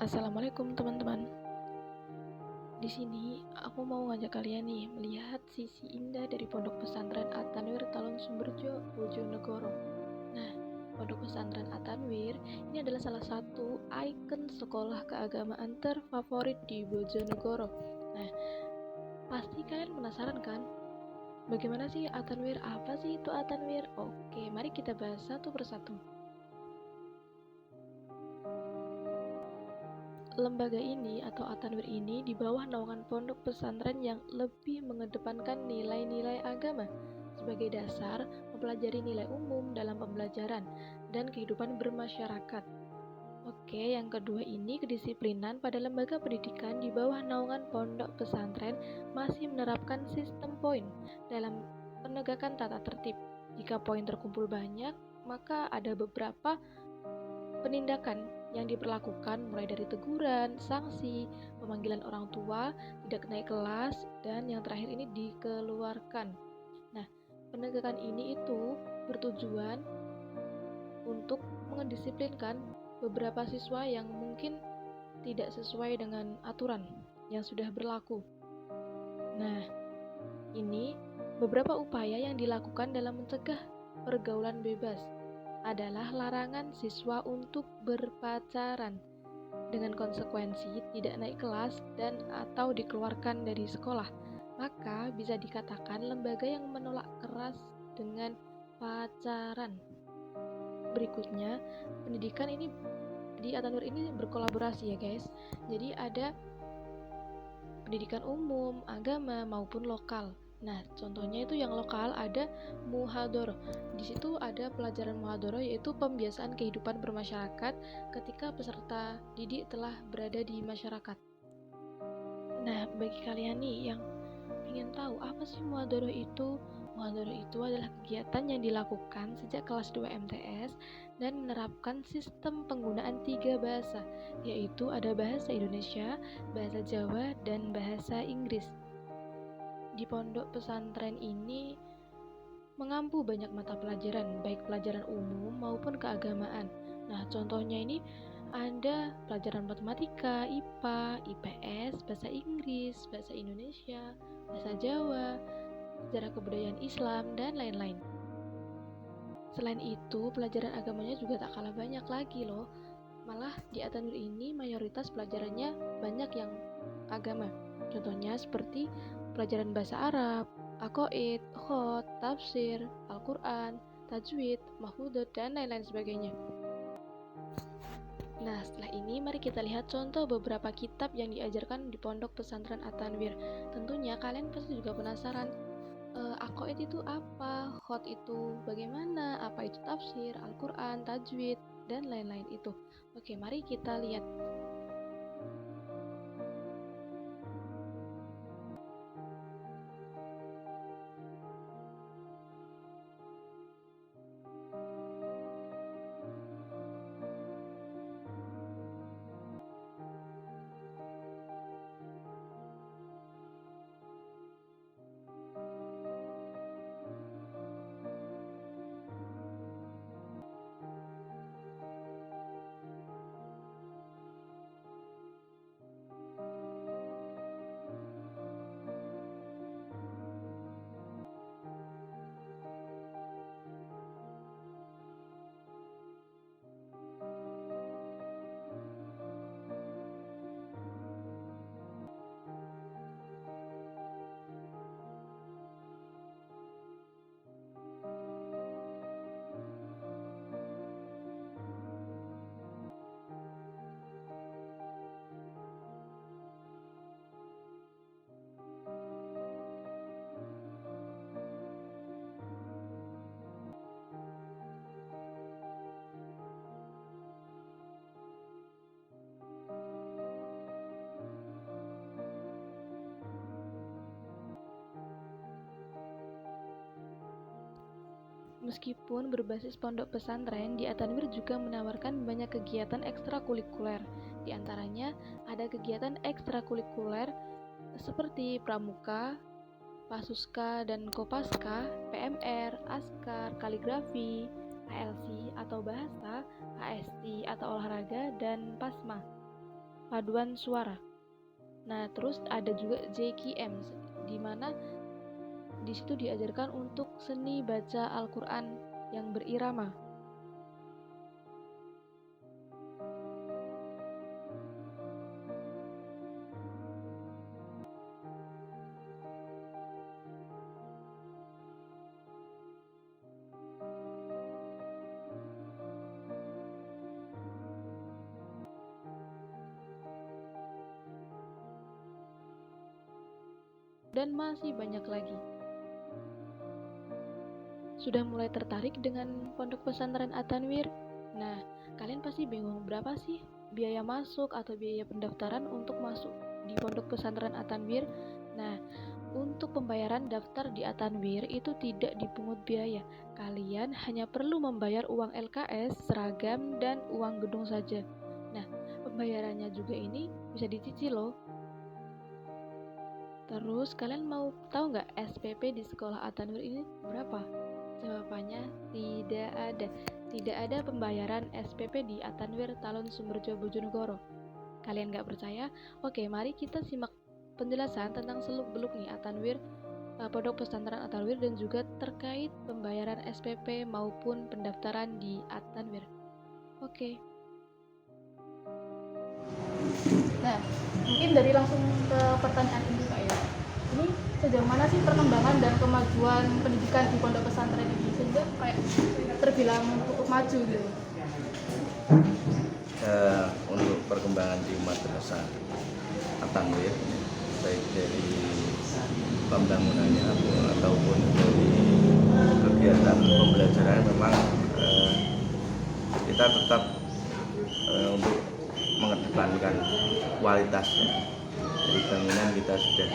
Assalamualaikum teman-teman. Di sini aku mau ngajak kalian nih melihat sisi indah dari Pondok Pesantren At-Tanwir Talon Sumberjo, Bojonegoro. Nah, Pondok Pesantren At-Tanwir ini adalah salah satu ikon sekolah keagamaan terfavorit di Bojonegoro. Nah, pasti kalian penasaran kan? Bagaimana sih At-Tanwir? Apa sih itu At-Tanwir? Oke, mari kita bahas satu persatu. Lembaga ini atau At-Tanwir ini di bawah naungan pondok pesantren yang lebih mengedepankan nilai-nilai agama sebagai dasar mempelajari nilai umum dalam pembelajaran dan kehidupan bermasyarakat. Oke, yang kedua ini kedisiplinan pada lembaga pendidikan di bawah naungan pondok pesantren masih menerapkan sistem poin dalam penegakan tata tertib. Jika poin terkumpul banyak, maka ada beberapa penindakan yang diberlakukan mulai dari teguran, sanksi, pemanggilan orang tua, tidak naik kelas, dan yang terakhir ini dikeluarkan. Nah, penegakan ini itu bertujuan untuk mendisiplinkan beberapa siswa yang mungkin tidak sesuai dengan aturan yang sudah berlaku. Nah, ini beberapa upaya yang dilakukan dalam mencegah pergaulan bebas adalah larangan siswa untuk berpacaran dengan konsekuensi tidak naik kelas dan atau dikeluarkan dari sekolah. Maka bisa dikatakan lembaga yang menolak keras dengan pacaran. Berikutnya, pendidikan ini di At-Tanwir ini berkolaborasi ya guys. Jadi ada pendidikan umum, agama maupun lokal. Nah, contohnya itu yang lokal ada muhadharah. Di situ ada pelajaran muhadharah yaitu pembiasaan kehidupan bermasyarakat ketika peserta didik telah berada di masyarakat. Nah, bagi kalian nih yang ingin tahu apa sih muhadharah itu? Muhadharah itu adalah kegiatan yang dilakukan sejak kelas 2 MTS dan menerapkan sistem penggunaan 3 bahasa, yaitu ada bahasa Indonesia, bahasa Jawa, dan bahasa Inggris. Di pondok pesantren ini mengampu banyak mata pelajaran, baik pelajaran umum maupun keagamaan. Nah, contohnya ini ada pelajaran matematika, IPA, IPS, bahasa Inggris, bahasa Indonesia, bahasa Jawa, sejarah kebudayaan Islam, dan lain-lain. Selain itu, pelajaran agamanya juga tak kalah banyak lagi loh. Malah di At-Tanwir ini mayoritas pelajarannya banyak yang agama. Contohnya seperti pelajaran bahasa Arab, aqaid, khot, tafsir, Al-Quran, tajwid, mahfudz, dan lain-lain sebagainya. Nah, setelah ini mari kita lihat contoh beberapa kitab yang diajarkan di pondok pesantren At-Tanwir. Tentunya kalian pasti juga penasaran, aqaid itu apa, khot itu bagaimana, apa itu tafsir, Al-Quran, tajwid, dan lain-lain itu. Oke, mari kita lihat. Meskipun berbasis pondok pesantren, di At-Tanwir juga menawarkan banyak kegiatan ekstrakurikuler. Di antaranya ada kegiatan ekstrakurikuler seperti pramuka, pasuska dan kopaska, PMR, askar, kaligrafi, ALC atau bahasa, AST atau olahraga, dan pasma. paduan suara. Nah, terus ada juga ZKM, di mana di situ diajarkan untuk seni baca Al-Quran yang berirama. Dan masih banyak lagi. Sudah mulai tertarik dengan pondok pesantren At-Tanwir? Nah, kalian pasti bingung berapa sih biaya masuk atau biaya pendaftaran untuk masuk di pondok pesantren At-Tanwir? Nah, untuk pembayaran daftar di At-Tanwir itu tidak dipungut biaya. Kalian hanya perlu membayar uang LKS, seragam, dan uang gedung saja. Nah, pembayarannya juga ini bisa dicicil loh. Terus kalian mau tahu nggak SPP di sekolah At-Tanwir ini berapa? Jawabannya tidak ada. Tidak ada pembayaran SPP di At-Tanwir Talon Sumberjo Bojonegoro. Kalian nggak percaya? Oke, mari kita simak penjelasan tentang seluk-beluk nih At-Tanwir, pondok pesantren At-Tanwir, dan juga terkait pembayaran SPP maupun pendaftaran di At-Tanwir. Oke. Nah, mungkin dari langsung ke pertanyaan ini Kak ya. Ini sejauh mana sih perkembangan dan kemajuan pendidikan di pondok pesantren ini sehingga kayak terbilang cukup maju gitu? Untuk perkembangan di madrasah At-Tanwir, baik dari pembangunannya ataupun dari kegiatan pembelajaran, memang kita tetap untuk mengedepankan kualitasnya. Dari bangunan kita sudah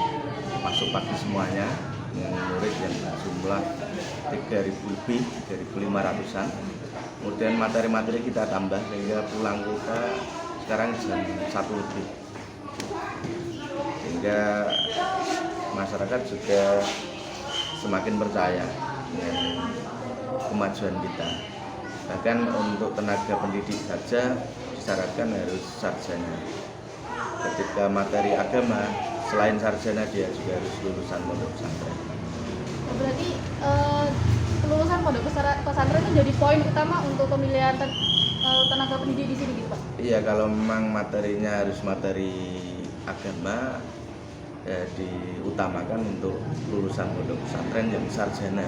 masuk pagi semuanya dengan murid yang jumlah 3.000 lebih, 3.500-an. Kemudian materi-materi kita tambah sehingga pulang kita sekarang jam 1 lebih. Sehingga masyarakat juga semakin percaya dengan kemajuan kita. Bahkan untuk tenaga pendidik saja disyaratkan harus sarjana. Ketika materi agama, selain sarjana dia juga harus lulusan pondok pesantren. Berarti kelulusan pondok pesantren itu jadi poin utama untuk pemilihan tenaga pendidik di sini gitu Pak? Iya, kalau memang materinya harus materi agama, ya diutamakan untuk lulusan pondok pesantren yang sarjana.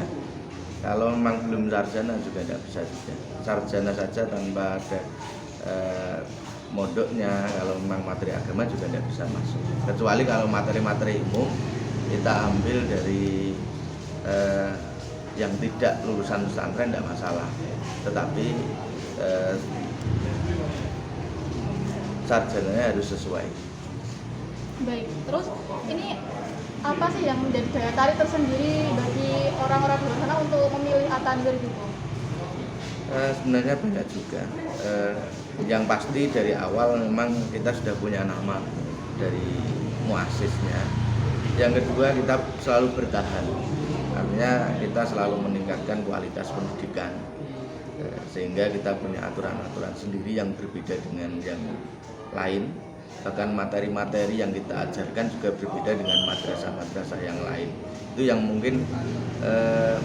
Kalau memang belum sarjana juga tidak bisa juga. Sarjana saja tanpa ada mondoknya, kalau memang materi agama juga tidak bisa masuk. Kecuali kalau materi-materi umum kita ambil dari yang tidak lulusan pesantren tidak masalah. Tetapi sarjananya harus sesuai. Baik, terus ini apa sih yang menjadi daya tarik tersendiri bagi orang-orang di luar sana untuk memilih At-Tanwir gitu? Sebenarnya banyak juga. Yang pasti dari awal memang kita sudah punya nama dari muasisnya. Yang kedua, kita selalu bertahan. Artinya kita selalu meningkatkan kualitas pendidikan, sehingga kita punya aturan-aturan sendiri yang berbeda dengan yang lain. Bahkan materi-materi yang kita ajarkan juga berbeda dengan madrasah-madrasah yang lain. Itu yang mungkin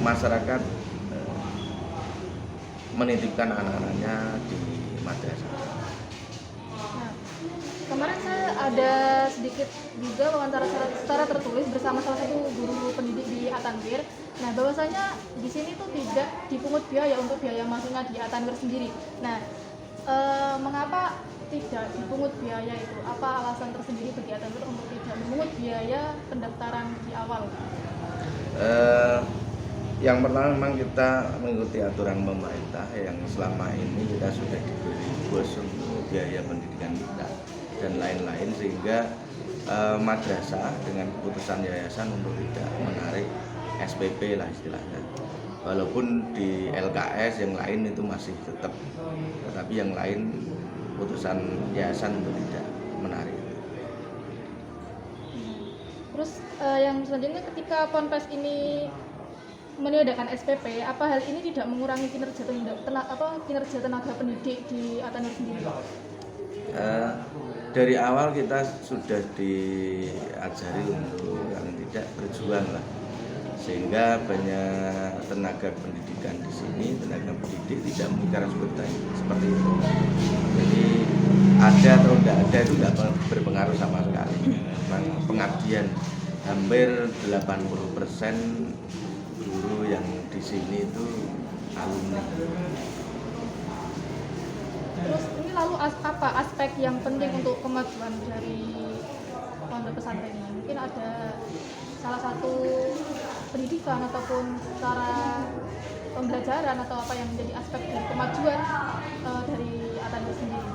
masyarakat menitipkan anak-anaknya di madrasah. Nah, kemarin saya ada sedikit juga wawancara secara tertulis bersama salah satu guru pendidik di At-Tanwir. Nah, bahwasanya di sini tuh tidak dipungut biaya untuk biaya masuknya di At-Tanwir sendiri. Nah, mengapa tidak dipungut biaya itu? Apa alasan tersendiri bagi At-Tanwir untuk tidak memungut biaya pendaftaran di awal? Yang pertama, memang kita mengikuti aturan pemerintah yang selama ini kita sudah diberi bos untuk biaya pendidikan kita dan lain-lain, sehingga madrasah dengan keputusan yayasan untuk tidak menarik SPP lah istilahnya. Walaupun di LKS yang lain itu masih tetap, tetapi yang lain keputusan yayasan untuk tidak menarik. Terus yang selanjutnya, ketika Ponpes ini meniadakan SPP, apa hal ini tidak mengurangi kinerja tenaga pendidik di At-Tanwir sendiri? Dari awal kita sudah diajari untuk yang tidak berjuang lah, sehingga banyak tenaga pendidikan di sini, tenaga pendidik tidak memikirkan seperti itu. Jadi ada atau tidak ada itu tidak berpengaruh sama sekali. Memang pengabdian hampir 80% guru yang di sini itu alumni. Terus ini lalu apa aspek yang penting untuk kemajuan dari pondok pesantren ini? Mungkin ada salah satu pendidikan ataupun cara pembelajaran atau apa yang menjadi aspek dari kemajuan dari Atanwir sendiri?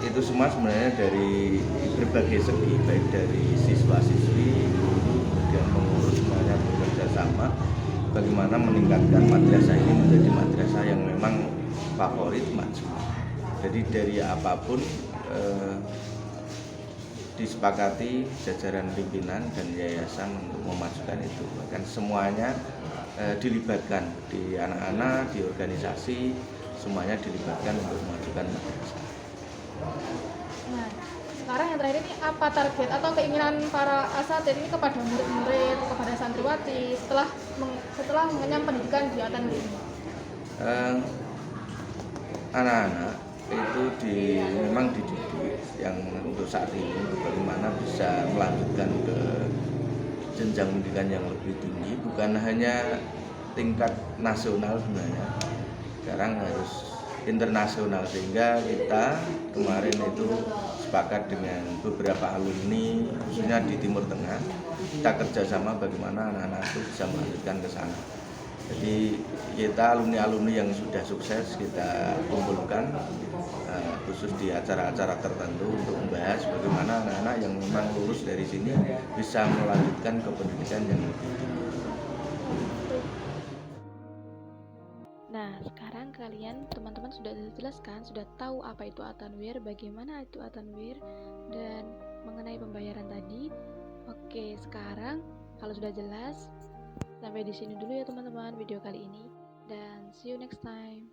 Itu semua sebenarnya dari berbagai segi, baik dari siswa-siswi, guru, kemudian pengurus semuanya bekerja sama bagaimana meningkatkan madrasah ini menjadi madrasah yang memang favorit maju. Jadi dari apapun disepakati jajaran pimpinan dan yayasan untuk memajukan itu, bahkan semuanya dilibatkan, di anak-anak, di organisasi, semuanya dilibatkan untuk memajukan madrasah. Nah, sekarang yang terakhir ini apa target atau keinginan para asatid ini kepada murid-murid, kepada santriwati setelah mengenyam pendidikan di Atanwir ini? Anak-anak itu memang dididik yang untuk saat ini untuk bagaimana bisa melanjutkan ke jenjang pendidikan yang lebih tinggi, bukan hanya tingkat nasional sebenarnya, sekarang harus internasional, sehingga kita kemarin itu sepakat dengan beberapa alumni khususnya di Timur Tengah, kita kerjasama bagaimana anak-anak itu bisa melanjutkan ke sana. Jadi kita alumni-alumni yang sudah sukses kita kumpulkan khusus di acara-acara tertentu untuk membahas bagaimana anak-anak yang memang lulus dari sini bisa melanjutkan ke pendidikan yang lebih tinggi. Nah, sekarang kalian teman-teman sudah dijelaskan, sudah tahu apa itu Atanwir, bagaimana itu Atanwir, dan mengenai pembayaran tadi. Oke, sekarang kalau sudah jelas, sampai di sini dulu ya teman-teman video kali ini, dan see you next time.